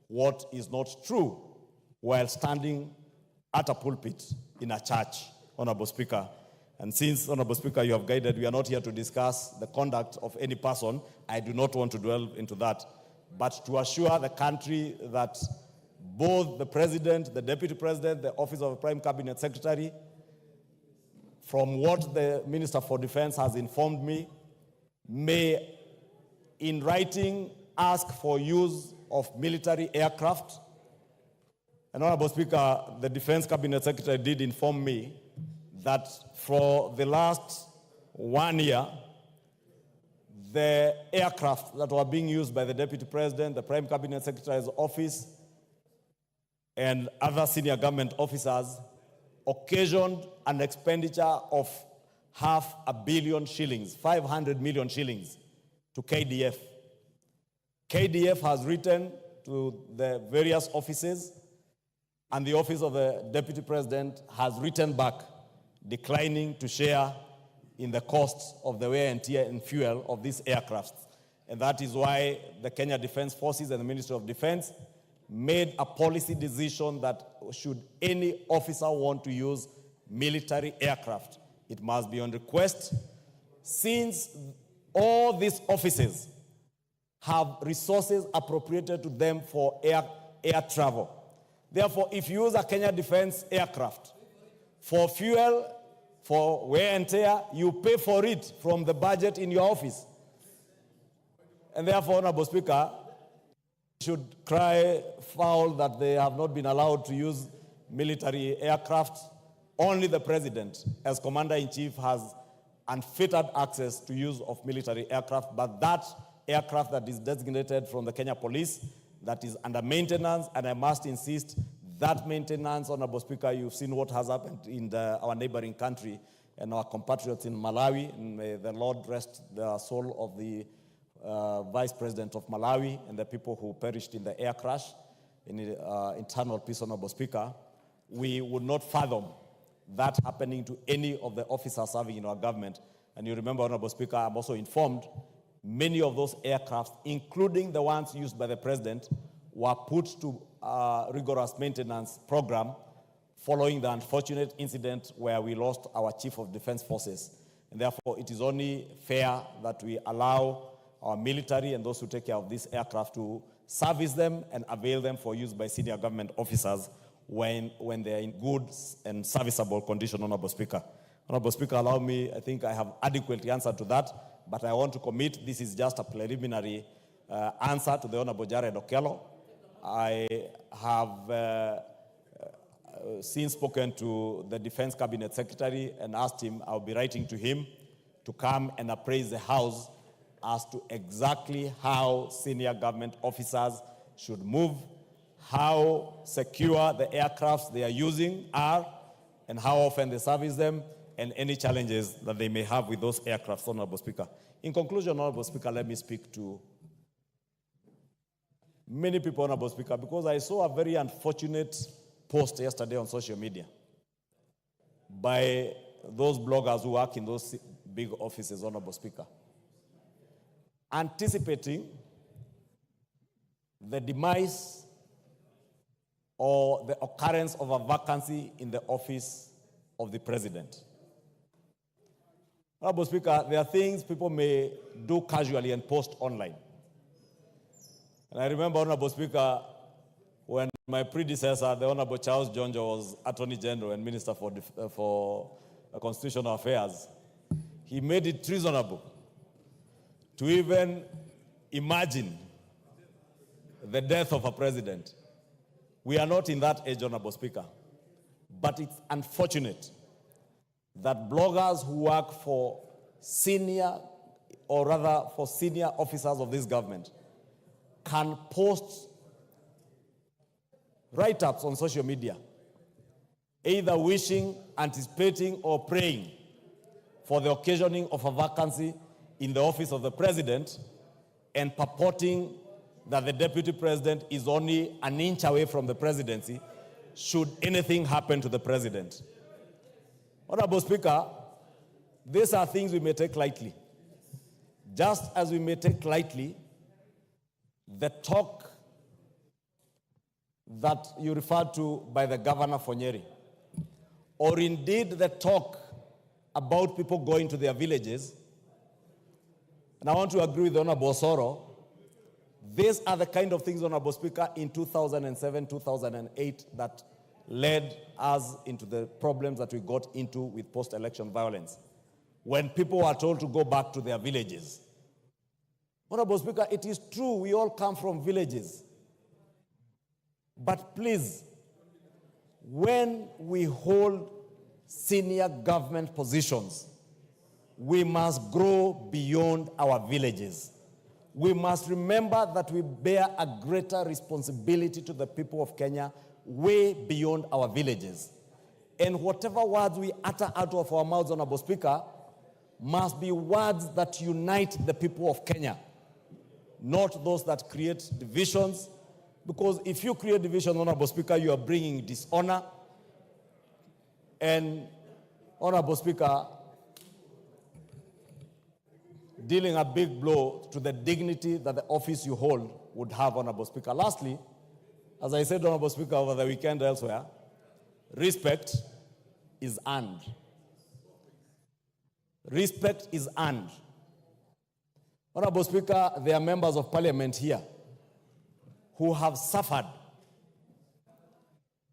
what is not true while standing at a pulpit in a church, Honorable Speaker. And since, Honorable Speaker, you have guided, we are not here to discuss the conduct of any person. I do not want to dwell into that. But to assure the country that both the President, the Deputy President, the Office of the Prime Cabinet Secretary, from what the Minister for Defense has informed me, may, in writing, ask for use of military aircraft. And, Honorable Speaker, the Defense Cabinet Secretary did inform me that for the last 1 year, the aircraft that were being used by the Deputy President, the Prime Cabinet Secretary's office, and other senior government officers occasioned an expenditure of 500 million shillings, 500 million shillings, to KDF. KDF has written to the various offices, and the office of the Deputy President has written back, declining to share in the costs of the wear and tear and fuel of these aircrafts. And that is why the Kenya Defense Forces and the Ministry of Defense made a policy decision that should any officer want to use military aircraft, it must be on request, since all these offices have resources appropriated to them for air travel. Therefore, if you use a Kenya Defense aircraft for fuel, for wear and tear, you pay for it from the budget in your office. And therefore, Honorable Speaker, should cry foul that they have not been allowed to use military aircraft. Only the President, as Commander-in-Chief, has unfettered access to use of military aircraft, but that aircraft that is designated from the Kenya Police, that is under maintenance, and I must insist, that maintenance, Honorable Speaker, you've seen what has happened in our neighboring country and our compatriots in Malawi, and may the Lord rest the soul of the Vice President of Malawi and the people who perished in the air crash, in internal peace, Honorable Speaker. We would not fathom that happening to any of the officers serving in our government. And you remember, Honorable Speaker, I'm also informed many of those aircrafts, including the ones used by the president, were put to a rigorous maintenance program following the unfortunate incident where we lost our Chief of Defense Forces. And therefore, it is only fair that we allow our military and those who take care of these aircraft to service them and avail them for use by senior government officers when they are in good and serviceable condition, Honorable Speaker. Honorable Speaker, allow me, I think I have adequately answered to that, but I want to commit this is just a preliminary answer to the Honorable Jared Okello. I have since spoken to the Defense Cabinet Secretary and asked him, I'll be writing to him to come and appraise the House as to exactly how senior government officers should move, how secure the aircrafts they are using are, and how often they service them, and any challenges that they may have with those aircrafts, Honorable Speaker. In conclusion, Honorable Speaker, let me speak to many people, Honorable Speaker, because I saw a very unfortunate post yesterday on social media by those bloggers who work in those big offices, Honorable Speaker, anticipating the demise or the occurrence of a vacancy in the office of the president. Honorable Speaker, there are things people may do casually and post online. And I remember, Honorable Speaker, when my predecessor, the Honorable Charles Jonjo, was Attorney General and Minister for Constitutional Affairs, he made it treasonable to even imagine the death of a president. We are not in that age, Honorable Speaker. But it's unfortunate that bloggers who work for senior officers of this government can post write-ups on social media, either wishing, anticipating, or praying for the occasioning of a vacancy in the office of the president and purporting that the deputy president is only an inch away from the presidency should anything happen to the president. Honorable Speaker, these are things we may take lightly. Just as we may take lightly the talk that you referred to by the governor for Nyeri, or indeed the talk about people going to their villages. And I want to agree with Honorable Soro. These are the kind of things, Honorable Speaker, in 2007, 2008 that led us into the problems that we got into with post-election violence. When people were told to go back to their villages. Honorable Speaker, it is true we all come from villages. But please, when we hold senior government positions, we must grow beyond our villages. We must remember that we bear a greater responsibility to the people of Kenya way beyond our villages. And whatever words we utter out of our mouths, Honorable Speaker, must be words that unite the people of Kenya, not those that create divisions. Because if you create division, Honorable Speaker, you are bringing dishonor. And, Honorable Speaker, dealing a big blow to the dignity that the office you hold would have, Honorable Speaker. Lastly, as I said, Honorable Speaker, over the weekend elsewhere, respect is earned. Respect is earned. Honorable Speaker, there are members of parliament here who have suffered.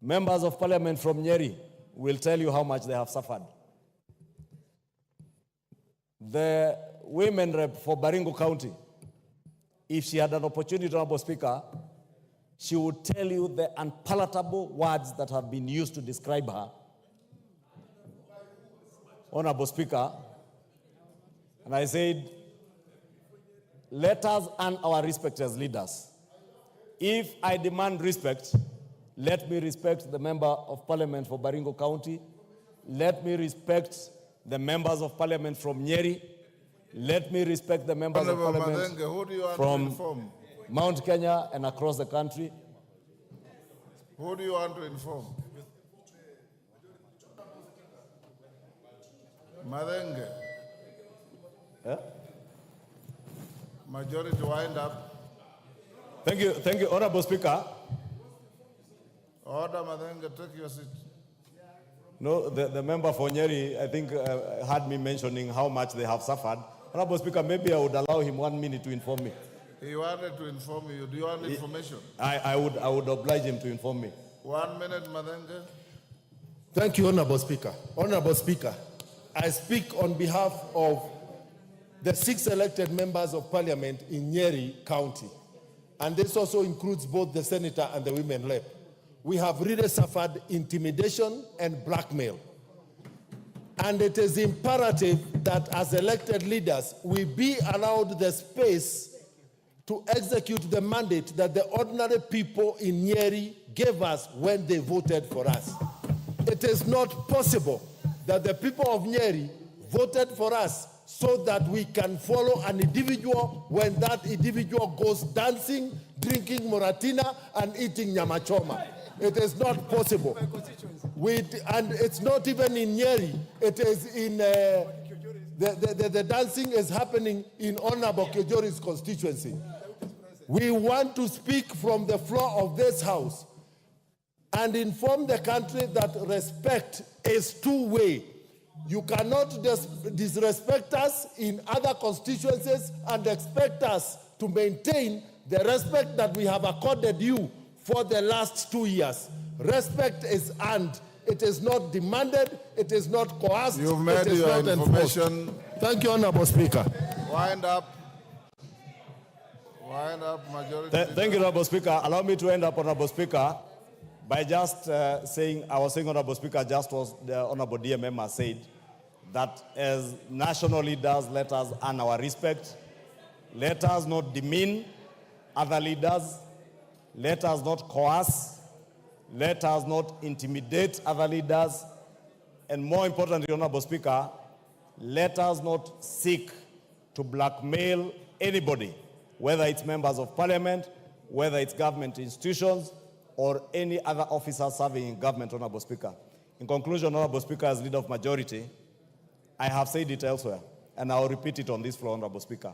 Members of parliament from Nyeri will tell you how much they have suffered. The women rep for Baringo County, if she had an opportunity, Honorable Speaker, she would tell you the unpalatable words that have been used to describe her. Honorable Speaker, and I said, let us earn our respect as leaders. If I demand respect, let me respect the member of parliament for Baringo County. Let me respect the members of parliament from Nyeri. Let me respect the members of parliament from Mount Kenya and across the country. Who do you want to inform? Madenge. Yeah? Majority, wind up. Thank you, Honorable Speaker. Order, Madenga, take your seat. No, the member for Nyeri, I think, had me mentioning how much they have suffered. Honorable Speaker, maybe I would allow him 1 minute to inform me. He wanted to inform you. Do you want information? I would oblige him to inform me. 1 minute, Madenga. Thank you, Honorable Speaker. Honorable Speaker, I speak on behalf of the 6 elected members of parliament in Nyeri County. And this also includes both the senator and the women rep. We have really suffered intimidation and blackmail. And it is imperative that as elected leaders, we be allowed the space to execute the mandate that the ordinary people in Nyeri gave us when they voted for us. It is not possible that the people of Nyeri voted for us so that we can follow an individual when that individual goes dancing, drinking Moratina, and eating nyamachoma. It is not possible. And it's not even in Nyeri. It is in, the dancing is happening in Honorable Kejori's constituency. We want to speak from the floor of this house and inform the country that respect is two-way. You cannot disrespect us in other constituencies and expect us to maintain the respect that we have accorded you for the last 2 years. Respect is earned. It is not demanded. It is not coerced. You've made it is your not information. Enforced. Thank you, Honorable Speaker. Wind up. Wind up, majority. Thank you, Honorable Speaker. Allow me to end up, Honorable Speaker, by just saying, I was saying, Honorable Speaker, just was the Honorable DMM has said, that as national leaders, let us earn our respect. Let us not demean other leaders. Let us not coerce. Let us not intimidate other leaders. And more importantly, Honorable Speaker, let us not seek to blackmail anybody, whether it's members of parliament, whether it's government institutions, or any other officer serving in government, Honorable Speaker. In conclusion, Honorable Speaker, as leader of majority, I have said it elsewhere, and I'll repeat it on this floor, Honorable Speaker.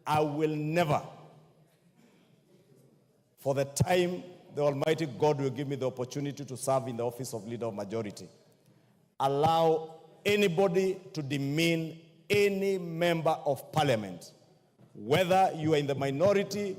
I will never, for the time the Almighty God will give me the opportunity to serve in the office of leader of majority, allow anybody to demean any member of parliament, whether you are in the minority,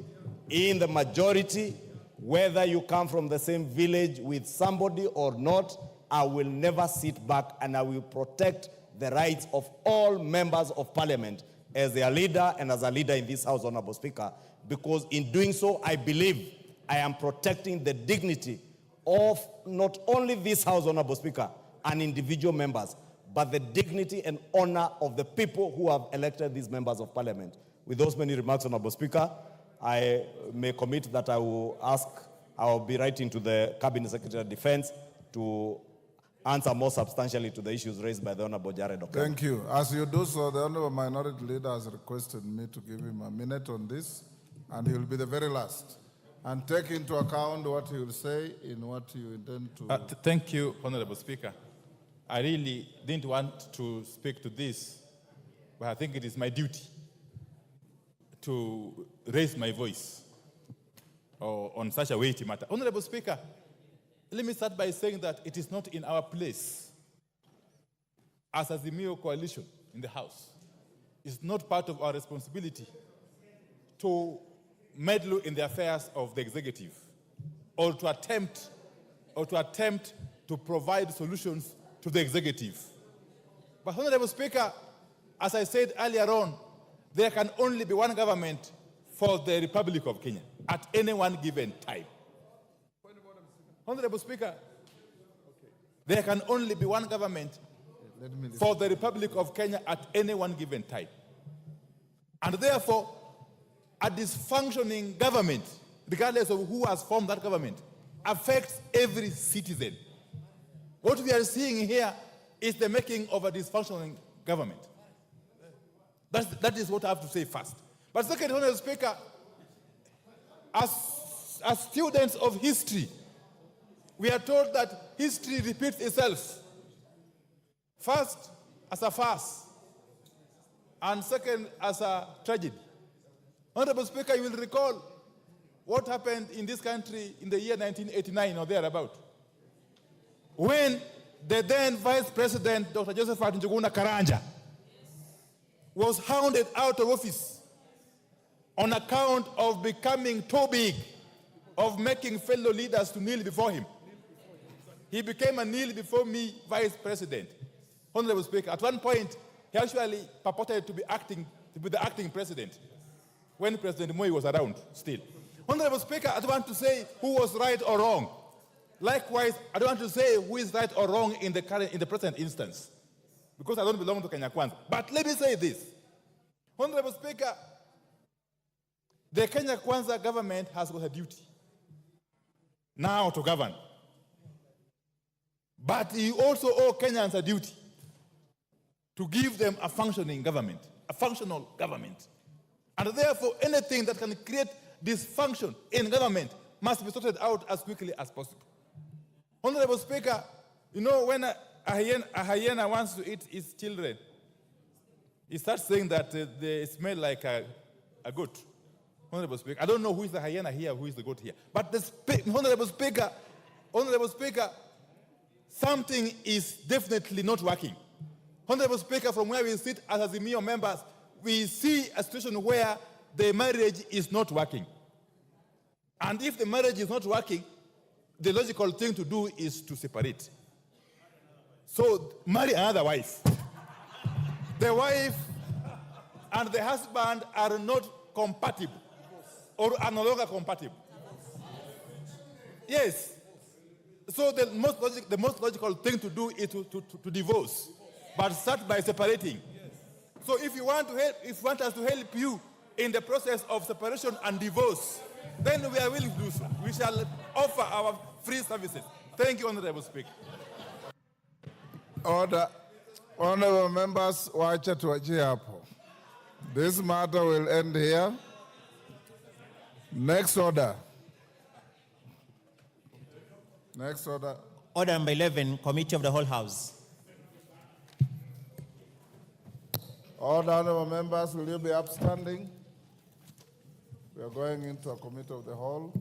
in the majority, whether you come from the same village with somebody or not. I will never sit back, and I will protect the rights of all members of parliament as their leader and as a leader in this house, Honorable Speaker, because in doing so, I believe I am protecting the dignity of not only this house, Honorable Speaker, and individual members, but the dignity and honor of the people who have elected these members of parliament. With those many remarks, Honorable Speaker, I may commit that I will be writing to the Cabinet Secretary of Defense to answer more substantially to the issues raised by the Honorable Jared Okello. Thank you. As you do so, the Honorable Minority Leader has requested me to give him a minute on this, and he will be the very last. And take into account what he will say in what you intend to... Thank you, Honorable Speaker. I really didn't want to speak to this, but I think it is my duty to raise my voice on such a weighty matter. Honorable Speaker, let me start by saying that it is not in our place as a Azimio coalition in the House. It's not part of our responsibility to meddle in the affairs of the executive or to attempt to provide solutions to the executive. But Honorable Speaker, as I said earlier on, there can only be one government for the Republic of Kenya at any one given time. Honorable Speaker, there can only be one government for the Republic of Kenya at any one given time. And therefore, a dysfunctioning government, regardless of who has formed that government, affects every citizen. What we are seeing here is the making of a dysfunctioning government. That is what I have to say first. But second, Honorable Speaker, as students of history, we are told that history repeats itself. First, as a farce, and second, as a tragedy. Honorable Speaker, you will recall what happened in this country in the year 1989 or thereabout, when the then Vice President, Dr. Josephat Njuguna Karanja, was hounded out of office on account of becoming too big, of making fellow leaders to kneel before him. He became a kneel before me Vice President. Honorable Speaker, at one point, he actually purported to be the acting president when President Moi was around still. Honorable Speaker, I don't want to say who was right or wrong. Likewise, I don't want to say who is right or wrong in the present instance, because I don't belong to Kenya Kwanza. But let me say this. Honorable Speaker, the Kenya Kwanza government has got a duty now to govern. But you also owe Kenyans a duty to give them a functioning government, a functional government. And therefore, anything that can create dysfunction in government must be sorted out as quickly as possible. Honorable Speaker, you know, when a hyena wants to eat its children, he starts saying that they smell like a goat. Honorable Speaker, I don't know who is the hyena here, who is the goat here. But Honorable Speaker, something is definitely not working. Honorable Speaker, from where we sit as Azimio members, we see a situation where the marriage is not working. And if the marriage is not working, the logical thing to do is to separate. So marry another wife. The wife and the husband are not compatible or are no longer compatible. Yes. So the most logical thing to do is to divorce, but start by separating. So if you want us to help you in the process of separation and divorce, then we are willing to do so. We shall offer our free services. Thank you, Honorable Speaker. Order. Honorable members, wacha tuachie hapo. This matter will end here. Next order. Next order. Order number 11, Committee of the Whole House. Order, honorable members, will you be upstanding? We are going into a committee of the whole.